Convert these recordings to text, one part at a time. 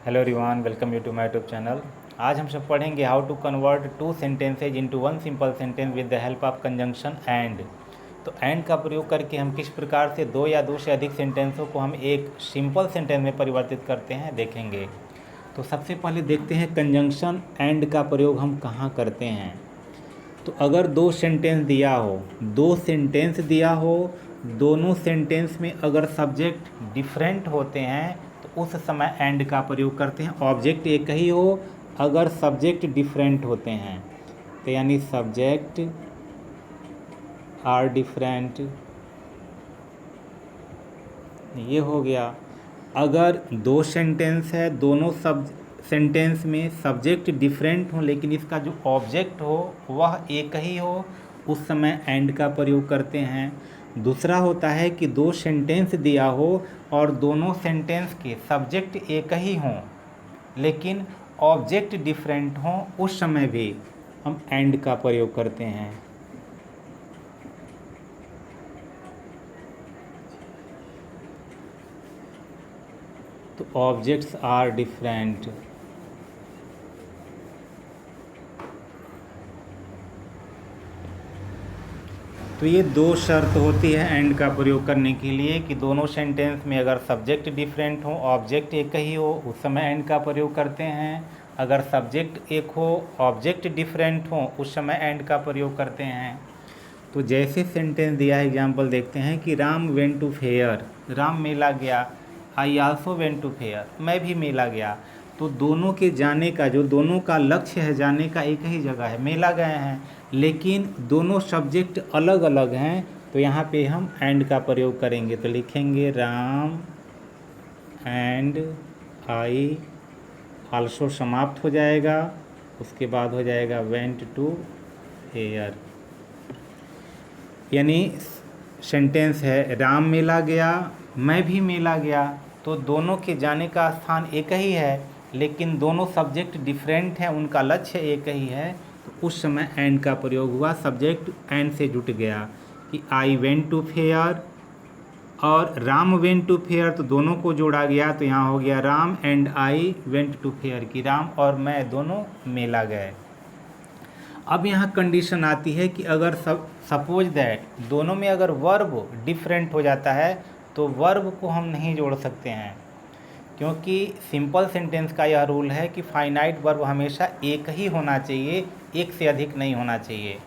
Hello everyone, welcome you to my YouTube channel. आज हम सब पढ़ेंगे how to convert two sentences into one simple sentence with the help of conjunction and. तो and का प्रयोग करके हम किस प्रकार से दो या दो से अधिक सेंटेंसों को हम एक सिंपल सेंटेंस में परिवर्तित करते हैं देखेंगे। तो सबसे पहले देखते हैं कंजंक्शन एंड का प्रयोग हम कहाँ करते हैं। तो अगर दो सेंटेंस दिया हो, दोनों सेंटेंस में अगर सब्जेक्ट डिफरेंट होते हैं तो उस समय एंड का प्रयोग करते हैं। ऑब्जेक्ट एक ही हो, अगर सब्जेक्ट डिफरेंट होते हैं तो यानी सब्जेक्ट आर डिफरेंट, ये हो गया। अगर दो सेंटेंस है, दोनों सेंटेंस में सब्जेक्ट डिफरेंट हो लेकिन इसका जो ऑब्जेक्ट हो वह एक ही हो, उस समय एंड का प्रयोग करते हैं। दूसरा होता है कि दो सेंटेंस दिया हो और दोनों सेंटेंस के सब्जेक्ट एक ही हों लेकिन ऑब्जेक्ट डिफरेंट हों, उस समय भी हम एंड का प्रयोग करते हैं। तो ऑब्जेक्ट्स आर डिफरेंट। तो ये दो शर्त होती है एंड का प्रयोग करने के लिए कि दोनों सेंटेंस में अगर सब्जेक्ट डिफरेंट हो, ऑब्जेक्ट एक ही हो, उस समय एंड का प्रयोग करते हैं। अगर सब्जेक्ट एक हो, ऑब्जेक्ट डिफरेंट हो, उस समय एंड का प्रयोग करते हैं। तो जैसे सेंटेंस दिया है, एग्जाम्पल देखते हैं कि Ram went to fair, Ram मेला गया। I also went to fair, मैं भी मेला गया। तो दोनों के जाने का, जो दोनों का लक्ष्य है जाने का, एक ही जगह है, मेला गए हैं, लेकिन दोनों सब्जेक्ट अलग अलग हैं। तो यहाँ पे हम एंड का प्रयोग करेंगे। तो लिखेंगे राम एंड आई आल्सो समाप्त हो जाएगा, उसके बाद हो जाएगा वेंट टू फेयर। यानी सेंटेंस है राम मेला गया, मैं भी मेला गया। तो दोनों के जाने का स्थान एक ही है लेकिन दोनों सब्जेक्ट डिफरेंट हैं, उनका लक्ष्य एक ही है। तो उस समय एंड का प्रयोग हुआ, सब्जेक्ट एंड से जुट गया कि आई वेंट टू फेयर और राम वेंट टू फेयर, तो दोनों को जोड़ा गया। तो यहाँ हो गया Ram and I went to fair, कि राम और मैं दोनों मेला गए। अब यहाँ कंडीशन आती है कि अगर सपोज दैट दोनों में अगर वर्ब डिफरेंट हो जाता है तो वर्ब को हम नहीं जोड़ सकते हैं, क्योंकि सिंपल सेंटेंस का यह रूल है कि फाइनाइट वर्ब हमेशा एक ही होना चाहिए, एक से अधिक नहीं होना चाहिए।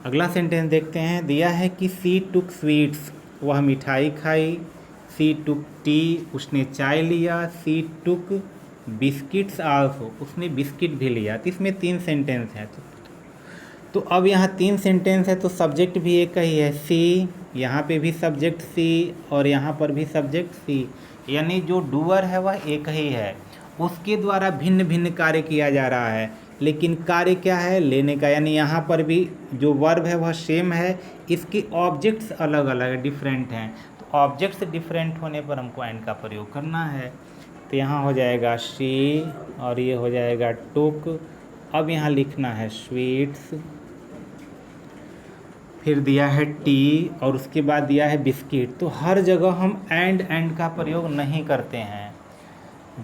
अगला सेंटेंस देखते हैं। दिया है कि सी टुक स्वीट्स, वह मिठाई खाई। सी टुक टी, उसने चाय लिया। सी टुक बिस्किट्स आल्सो, उसने बिस्किट भी लिया। तो इसमें तीन सेंटेंस हैं। तो अब यहाँ तीन सेंटेंस है तो सब्जेक्ट भी एक ही है, सी। यहाँ पे भी सब्जेक्ट सी और यहाँ पर भी सब्जेक्ट सी, यानी जो डूअर है वह एक ही है, उसके द्वारा भिन्न भिन्न कार्य किया जा रहा है। लेकिन कार्य क्या है? लेने का। यानी यहाँ पर भी जो वर्ब है वह सेम है, इसके ऑब्जेक्ट्स अलग अलग डिफरेंट हैं। तो ऑब्जेक्ट्स डिफरेंट होने पर हमको एंड का प्रयोग करना है। तो यहाँ हो जाएगा सी और ये हो जाएगा टुक। अब यहाँ लिखना है स्वीट्स, फिर दिया है टी और उसके बाद दिया है बिस्किट। तो हर जगह हम एंड का प्रयोग नहीं करते हैं।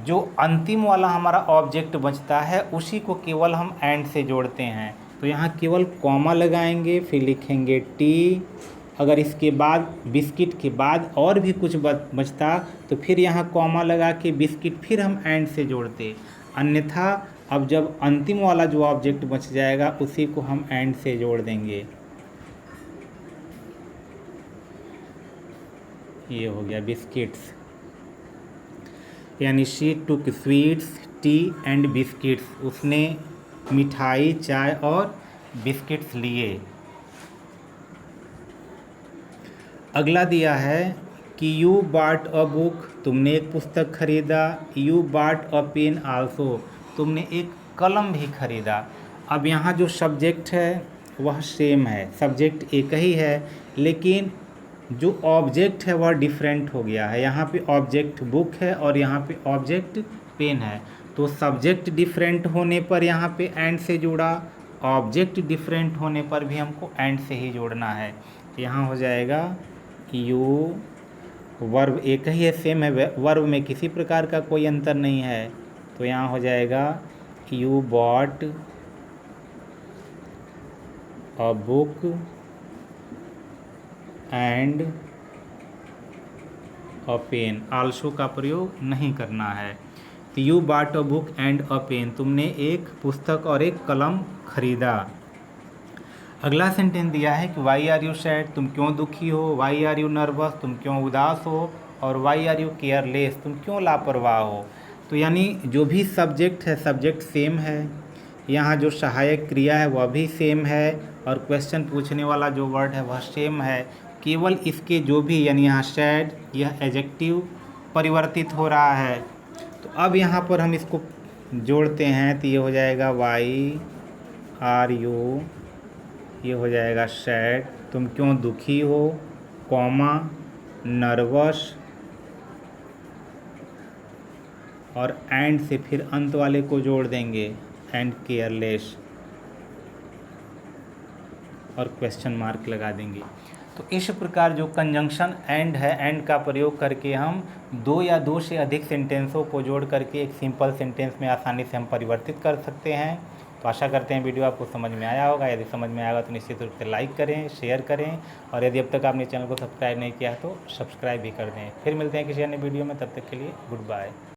जो अंतिम वाला हमारा ऑब्जेक्ट बचता है उसी को केवल हम एंड से जोड़ते हैं। तो यहाँ केवल कॉमा लगाएंगे, फिर लिखेंगे टी। अगर इसके बाद बिस्किट के बाद और भी कुछ बचता तो फिर यहाँ कॉमा लगा के बिस्किट फिर हम एंड से जोड़ते। अन्यथा अब जब अंतिम वाला जो ऑब्जेक्ट बच जाएगा उसी को हम एंड से जोड़ देंगे। ये हो गया बिस्किट्स, यानी she took sweets T and biscuits, उसने मिठाई, चाय और बिस्किट्स लिए। अगला दिया है कि यू बॉट अ बुक, तुमने एक पुस्तक खरीदा। You bought a pen also, तुमने एक कलम भी खरीदा। अब यहाँ जो सब्जेक्ट है वह सेम है, सब्जेक्ट एक ही है, लेकिन जो ऑब्जेक्ट है वह डिफरेंट हो गया है। यहाँ पे ऑब्जेक्ट बुक है और यहाँ पे ऑब्जेक्ट पेन है। तो सब्जेक्ट डिफरेंट होने पर यहाँ पे एंड से जुड़ा, ऑब्जेक्ट डिफरेंट होने पर भी हमको एंड से ही जोड़ना है। यहाँ हो जाएगा यू वर्ब एक ही है, सेम है, वर्ब में किसी प्रकार का कोई अंतर नहीं है। तो यहाँ हो जाएगा you bought a book and a pen, also का प्रयोग नहीं करना है। तो you bought a book and a pen, तुमने एक पुस्तक और एक कलम खरीदा। अगला सेंटेंस दिया है कि वाई आर यू सैड, तुम क्यों दुखी हो, वाई आर यू नर्वस, तुम क्यों उदास हो, और वाई आर यू केयरलेस, तुम क्यों लापरवाह हो। तो यानी जो भी सब्जेक्ट है, सब्जेक्ट सेम है, यहाँ जो सहायक क्रिया है वह भी सेम है, और क्वेश्चन पूछने वाला जो वर्ड है वह सेम है। केवल इसके जो भी, यानी यहाँ सैड, यह एडजेक्टिव परिवर्तित हो रहा है। तो अब यहाँ पर हम इसको जोड़ते हैं, तो ये हो जाएगा वाई आर यू, ये हो जाएगा सैड, तुम क्यों दुखी हो, कॉमा नर्वस, और एंड से फिर अंत वाले को जोड़ देंगे, एंड केयरलेस, और क्वेश्चन मार्क लगा देंगे। तो इस प्रकार जो कंजंक्शन एंड है, एंड का प्रयोग करके हम दो या दो से अधिक सेंटेंसों को जोड़ करके एक सिंपल सेंटेंस में आसानी से हम परिवर्तित कर सकते हैं। तो आशा करते हैं वीडियो आपको समझ में आया होगा। यदि समझ में आएगा तो निश्चित रूप से लाइक करें, शेयर करें, और यदि अब तक आपने चैनल को सब्सक्राइब नहीं किया है तो सब्सक्राइब भी कर दें। फिर मिलते हैं किसी अन्य वीडियो में, तब तक के लिए गुड बाय।